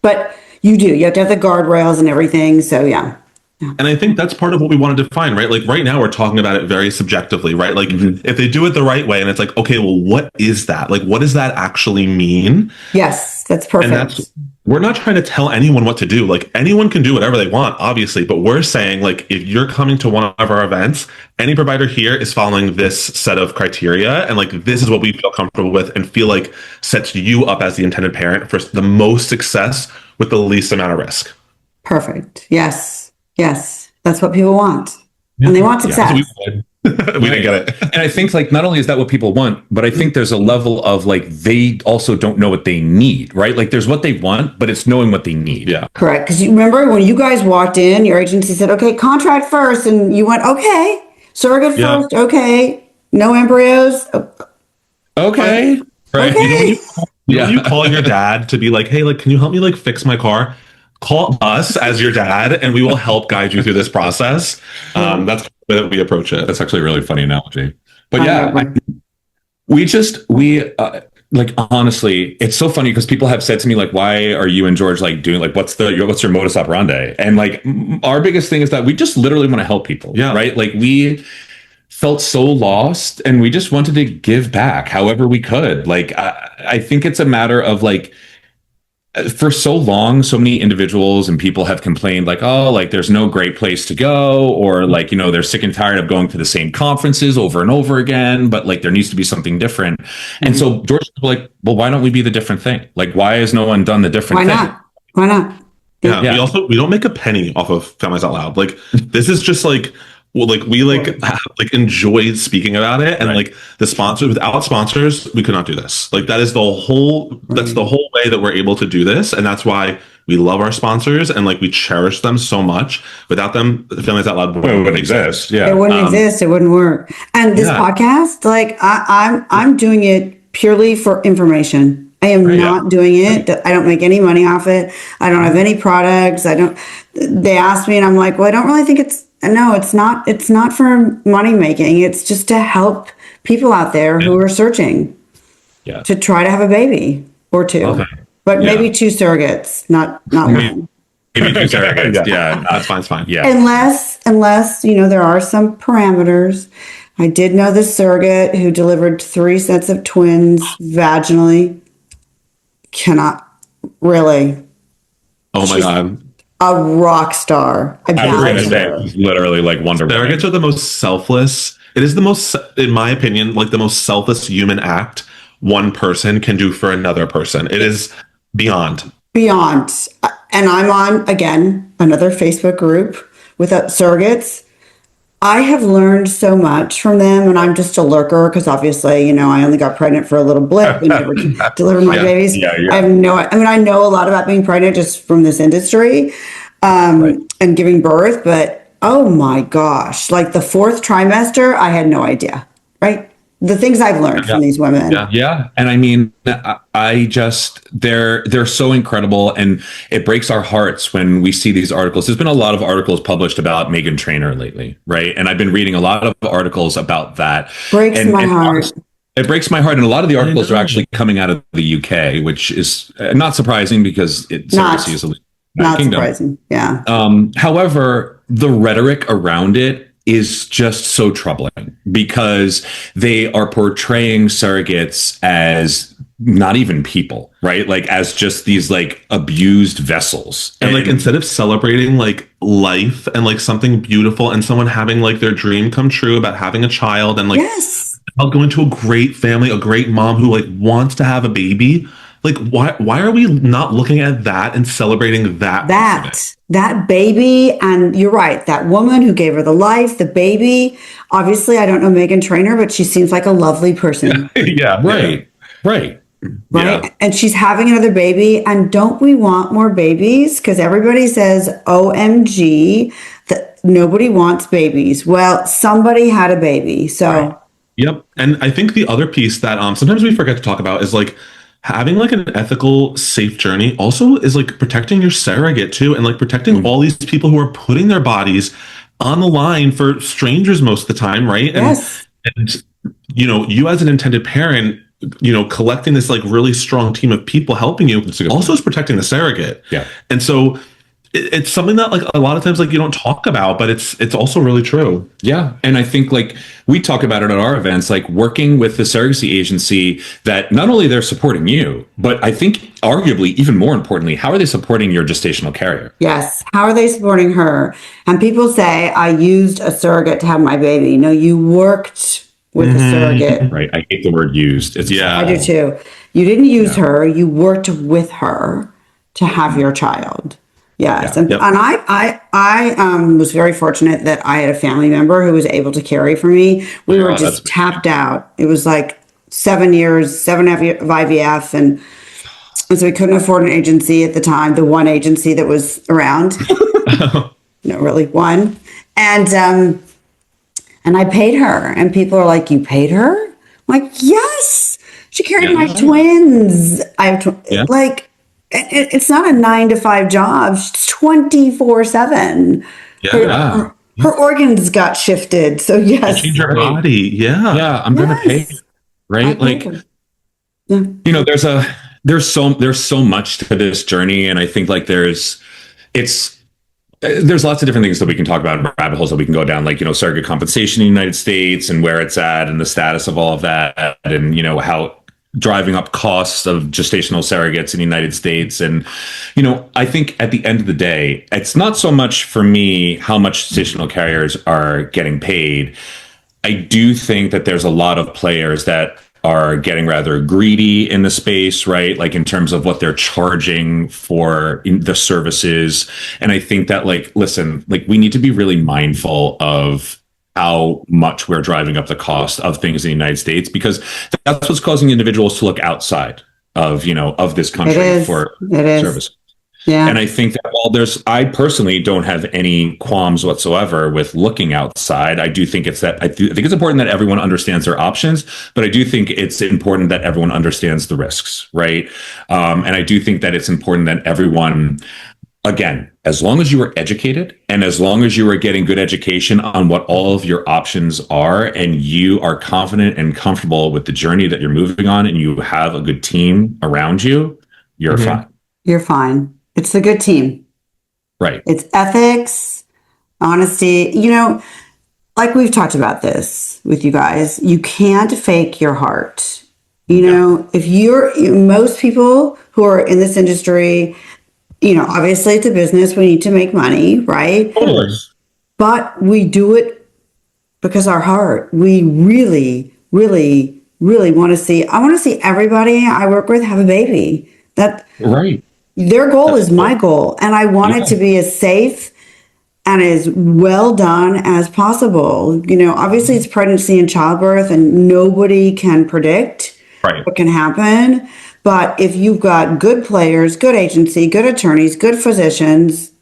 But you have to have the guardrails and everything. So, yeah. And I think that's part of what we want to define, right? Like right now we're talking about it very subjectively, right? Like if they do it the right way and it's like, okay, well, what is that? Like, what does that actually mean? Yes, that's perfect. And we're not trying to tell anyone what to do. Like anyone can do whatever they want, obviously, but we're saying like, if you're coming to one of our events, any provider here is following this set of criteria. And like, this is what we feel comfortable with and feel like sets you up as the intended parent for the most success with the least amount of risk. Perfect. Yes. That's what people want. And they want success. We didn't get it. And I think like, not only is that what people want, but I think there's a level of like, they also don't know what they need, right? Like there's what they want, but it's knowing what they need. Yeah. Correct. Because you remember when you guys walked in, your agency said, okay, contract first. And you went, okay, surrogate first. Okay. No embryos. Okay. Right. Okay. When you call your dad to be like, hey, like, can you help me like fix my car? Call us as your dad and we will help guide you through this process. That's the way that we approach it. That's actually a really funny analogy. But we like, honestly, it's so funny because people have said to me, like, why are you and George like doing like, what's your modus operandi? And like, our biggest thing is that we just literally want to help people. Yeah. Right. Like we felt so lost and we just wanted to give back however we could. Like, I think it's a matter of like, for so long, so many individuals and people have complained like, oh, like there's no great place to go, or like, you know, they're sick and tired of going to the same conferences over and over again, but like there needs to be something different. And so George was like, well, why don't we be the different thing? Like, why has no one done the different Why thing? not? Why not? Yeah. We don't make a penny off of Families Out Loud. Like this is just like, well, like we enjoy speaking about it, and like the sponsor, without sponsors, we could not do this. Like that's the whole way that we're able to do this, and that's why we love our sponsors and like we cherish them so much. Without them, the Families Out Loud wouldn't exist. Yeah, it wouldn't exist. It wouldn't work. And this podcast, like I'm doing it purely for information. I am not doing it. I don't make any money off it. I don't have any products. They asked me and I'm like, well, I don't really think it's not for money making. It's just to help people out there who are searching to try to have a baby or two, but maybe two surrogates, not one. Maybe two surrogates. That's fine. It's fine. Yeah. Unless, you know, there are some parameters. I did know this surrogate who delivered 3 sets of twins vaginally. Cannot really. Oh my God. A rock star. Literally like Wonder Woman. Surrogates are the most selfless. It is the most, in my opinion, like the most selfless human act one person can do for another person. It is beyond. And I'm on, again, another Facebook group with surrogates. I have learned so much from them, and I'm just a lurker because obviously, you know, I only got pregnant for a little blip and never delivered my babies. I know a lot about being pregnant just from this industry and giving birth, but oh my gosh, like the 4th trimester, I had no idea, right? The things I've learned from these women. Yeah. And I mean, they're so incredible, and it breaks our hearts when we see these articles. There's been a lot of articles published about Meghan Trainor lately, right? And I've been reading a lot of articles about that. Breaks my heart. It breaks my heart. And a lot of the articles are actually coming out of the UK, which is not surprising because surrogacy is a not kingdom. Surprising. Yeah. However, the rhetoric around it is just so troubling because they are portraying surrogates as not even people, right? Like as just these like abused vessels. And like instead of celebrating like life and like something beautiful and someone having like their dream come true about having a child and like going to a great family, a great mom who like wants to have a baby. Like why are we not looking at that and celebrating that baby? And you're right, that woman who gave her the life, the baby. Obviously, I don't know Meghan Trainor, but she seems like a lovely person. Right. Yeah. And she's having another baby. And don't we want more babies? Because everybody says, OMG, that nobody wants babies. Well, somebody had a baby. So. Yep. And I think the other piece that sometimes we forget to talk about is like having like an ethical, safe journey also is like protecting your surrogate too, and like protecting all these people who are putting their bodies on the line for strangers most of the time, right? Yes. And you know, you as an intended parent, you know, collecting this like really strong team of people helping you also is protecting the surrogate. Yeah. And so it's something that like a lot of times like you don't talk about, but it's also really true. Yeah. And I think like we talk about it at our events, like working with the surrogacy agency, that not only they're supporting you, but I think arguably even more importantly, how are they supporting your gestational carrier? Yes. How are they supporting her? And people say, I used a surrogate to have my baby. No, you worked with a surrogate. Right. I hate the word used. I do too. You didn't use her. You worked with her to have your child. Yes. And I was very fortunate that I had a family member who was able to carry for me. We were just tapped out. It was like 7 years, 7.5 of IVF. And so we couldn't afford an agency at the time, the one agency that was around. No, really one. And I paid her. And people are like, you paid her? I'm like, yes. She carried my twins. I have like, it's not a 9-to-5 job. It's 24/7. Her organs got shifted. So yes. Change your body. Yeah. I'm going to pay. Right. Like, you know, there's so much to this journey. And I think like there's lots of different things that we can talk about, rabbit holes that we can go down, like, you know, surrogate compensation in the United States and where it's at and the status of all of that. And, you know, how driving up costs of gestational surrogates in the United States. And, I think at the end of the day, it's not so much for me how much gestational carriers are getting paid. I do think that there's a lot of players that are getting rather greedy in the space, right? Like in terms of what they're charging for the services. And I think that listen, we need to be really mindful of how much we're driving up the cost of things in the United States, because that's what's causing individuals to look outside of, of this country for service. Yeah. And I think that I personally don't have any qualms whatsoever with looking outside. I do think I think it's important that everyone understands their options, but I do think it's important that everyone understands the risks, right? And I do think that it's important that everyone, again, as long as you are educated and as long as you are getting good education on what all of your options are, and you are confident and comfortable with the journey that you're moving on, and you have a good team around you, you're fine. You're fine. It's a good team. Right. It's ethics, honesty. Like we've talked about this with you guys, you can't fake your heart. If most people who are in this industry, obviously it's a business. We need to make money, right? Of course. But we do it because our heart, we really, really, really want to see everybody I work with have a baby. Right. Their goal is my goal, and I want it to be as safe and as well done as possible. Obviously it's pregnancy and childbirth, and nobody can predict what can happen. But if you've got good players, good agency, good attorneys, good physicians,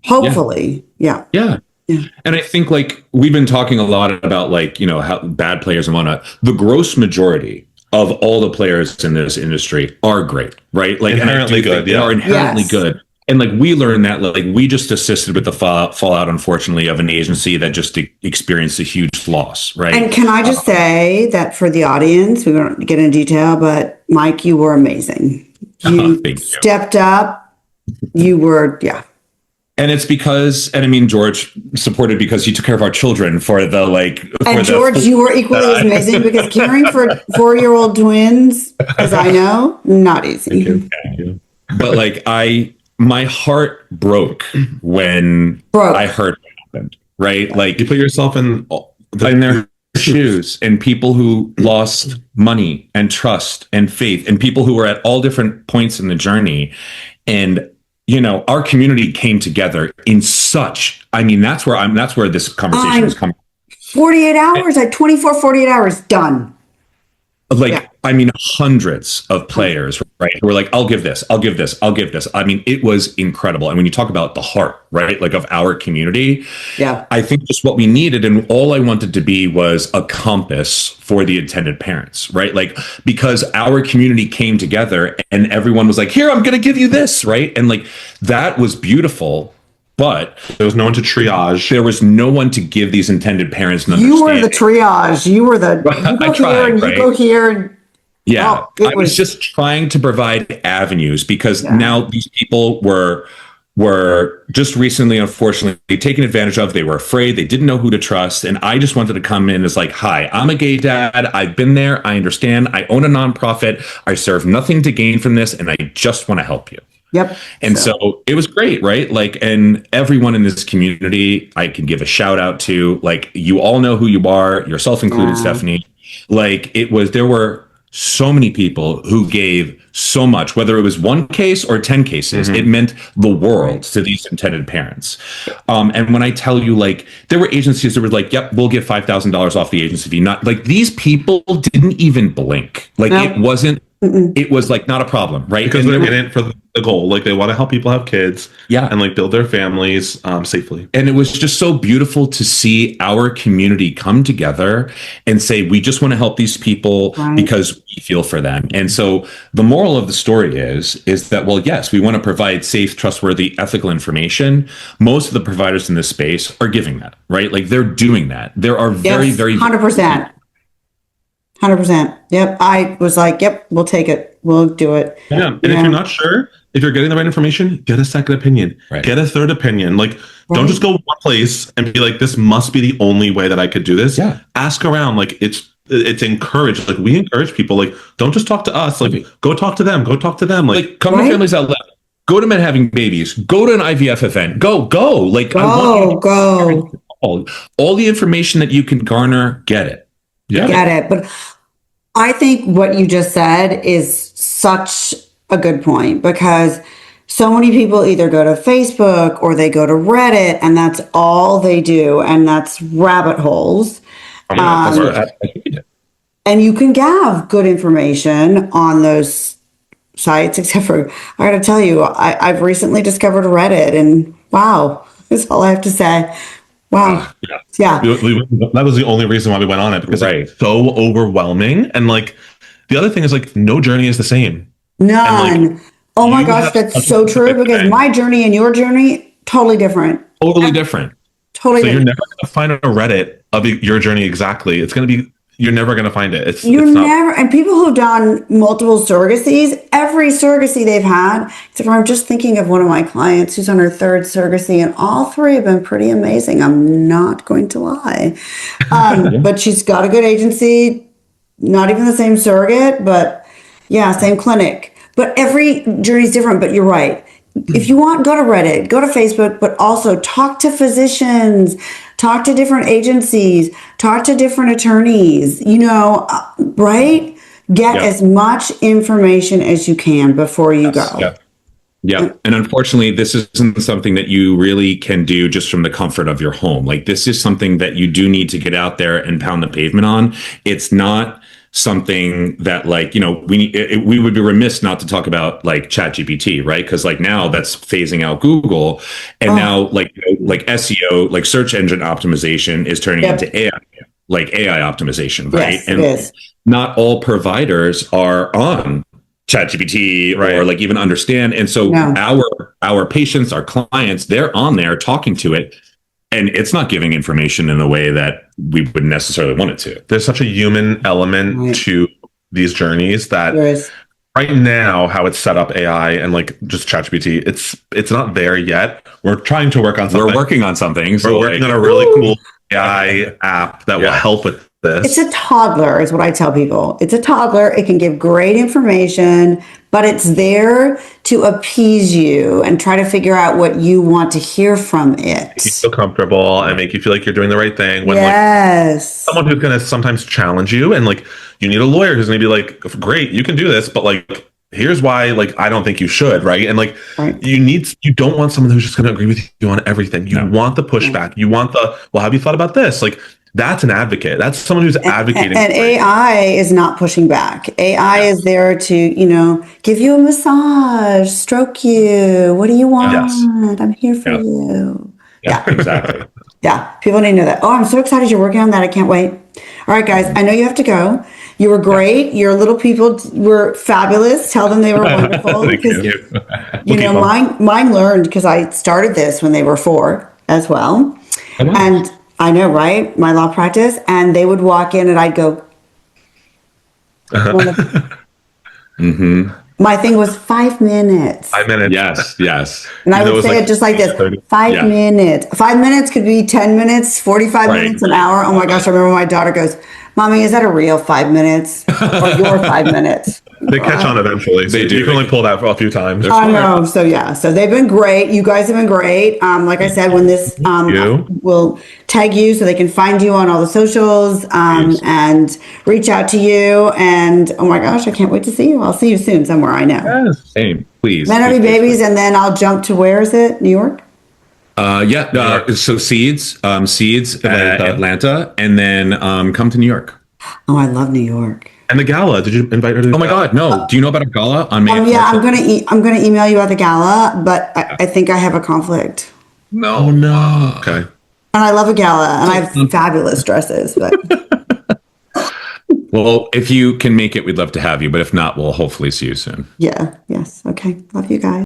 hopefully, yeah. And I think we've been talking a lot about how bad players and whatnot. The gross majority of all the players in this industry are great, right? Inherently good. They are inherently good. And we learned that, we just assisted with the fallout, unfortunately, of an agency that just experienced a huge loss, right? And can I just say that for the audience, we won't get into detail, but Mike, you were amazing. You stepped up. You were, And it's because, George supported because he took care of our children for the And George, you were equally as amazing, because caring for 4-year-old twins, as I know, not easy. Thank you. But my heart broke when I heard what happened, right? You put yourself in their shoes, and people who lost money and trust and faith, and people who were at all different points in the journey. And our community came together in such, that's where this conversation is coming. 48 hours, 48 hours, done. Hundreds of players, right? Who were I'll give this, I'll give this, I'll give this. It was incredible. And when you talk about the heart, right? Of our community, I think just what we needed, and all I wanted to be was a compass for the intended parents, right? Because our community came together and everyone was here, I'm going to give you this, right? And that was beautiful. But there was no one to triage. There was no one to give these intended parents an understanding. You were the triage. You were the, you go here and yeah. I was just trying to provide avenues, because now these people were just recently, unfortunately, taken advantage of. They were afraid. They didn't know who to trust. And I just wanted to come in as hi, I'm a gay dad. I've been there. I understand. I own a nonprofit. I serve nothing to gain from this. And I just want to help you. Yep. And so it was great, right? And everyone in this community, I can give a shout out to, you all know who you are, yourself included, Stephanie. There were so many people who gave so much, whether it was one case or 10 cases. It meant the world to these intended parents. And when I tell you, there were agencies that were yep, we'll give $5,000 off the agency fee. Not these people didn't even blink. It wasn't. It was not a problem, right? Because they're in it for the goal. They want to help people have kids, and build their families safely. And it was just so beautiful to see our community come together and say, we just want to help these people because we feel for them. And so the moral of the story is that, well, yes, we want to provide safe, trustworthy, ethical information. Most of the providers in this space are giving that, right? They're doing that. There are very, very 100%. 100%. Yep. I was yep, we'll take it. We'll do it. Yeah. And if you're not sure, if you're getting the right information, get a second opinion, get a third opinion. Don't just go one place and be this must be the only way that I could do this. Yeah. Ask around. it's encouraged. Like we encourage people, like, don't just talk to us. Like, go talk to them. Go talk to them. Like come to Families Out Loud. Go to Men Having Babies. Go to an IVF event. Go. Like I want you to Go. all the information that you can garner. Get it. Get it. But I think what you just said is such a good point, because so many people either go to Facebook or they go to Reddit, and that's all they do, and that's rabbit holes. And you can have good information on those sites, except for, I gotta tell you, I've recently discovered Reddit, and wow, that's all I have to say. Wow. Yeah. That was the only reason why we went on it, because it's so overwhelming. And like, the other thing is like, no journey is the same. None. Like, oh my gosh, that's so true, because my journey and your journey, totally different. Totally different. Totally different. You're never going to find a Reddit of your journey exactly. It's going to be, you're never going to find it. And people who've done multiple surrogacies, every surrogacy they've had, except I'm just thinking of one of my clients who's on her third surrogacy, and all three have been pretty amazing. I'm not going to lie. But she's got a good agency, not even the same surrogate, but yeah, same clinic. But every journey is different, but you're right. If you want, go to Reddit, go to Facebook, but also talk to physicians, talk to different agencies, talk to different attorneys, right? Get as much information as you can before you go. Yeah. And unfortunately, this isn't something that you really can do just from the comfort of your home. Like, this is something that you do need to get out there and pound the pavement on. It's not something that, like, we would be remiss not to talk about like ChatGPT, right? Because like now that's phasing out Google, and now like SEO, like search engine optimization, is turning into AI, like AI optimization, right? Yes, and it is. Not all providers are on ChatGPT or like even understand, and so our patients, our clients, they're on there talking to it, and it's not giving information in the way that we would necessarily want it to. There's such a human element to these journeys that right now, how it's set up, AI and like just ChatGPT, it's not there yet. We're trying to work on something. We're working on something. We're working on a really cool AI app that will help with this. It's a toddler, is what I tell people. It's a toddler. It can give great information, but it's there to appease you and try to figure out what you want to hear from it. Make you feel comfortable and make you feel like you're doing the right thing. When like someone who's going to sometimes challenge you, and like you need a lawyer who's going to be like, great, you can do this, but like, here's why, like, I don't think you should, right? And like, you don't want someone who's just going to agree with you on everything. You want the pushback. You want well, have you thought about this? Like, that's an advocate. That's someone who's advocating. And AI is not pushing back. AI is there to, give you a massage, stroke you. What do you want? I'm here for you. Yeah, exactly. Yeah, people need to know that. Oh, I'm so excited you're working on that. I can't wait. All right, guys, I know you have to go. You were great. Your little people were fabulous. Tell them they were wonderful. Thank you. Mine learned, because I started this when they were 4 as well. And I know, right? My law practice, and they would walk in and I'd go. My thing was 5 minutes. 5 minutes. Yes. And I would say it just like this: 5 minutes. 5 minutes could be 10 minutes, 45 minutes, an hour. Oh my gosh! I remember my daughter goes, "Mommy, is that a real 5 minutes or your 5 minutes?" They catch on eventually. So you can only pull that for a few times. I know. So they've been great. You guys have been great. Like I said, when this, we'll tag you so they can find you on all the socials, and reach out to you. And oh my gosh, I can't wait to see you. I'll see you soon somewhere. I know. Yes, same, please. Men Having Babies, and then I'll jump to, where is it? New York? So Seeds, Atlanta, and then come to New York. Oh, I love New York. And the gala, did you invite her to? Oh my God, no! Do you know about a gala on May? I'm gonna email you about the gala, but I think I have a conflict. No. Okay. And I love a gala, and I have fabulous dresses. But well, if you can make it, we'd love to have you. But if not, we'll hopefully see you soon. Yeah. Yes. Okay. Love you guys.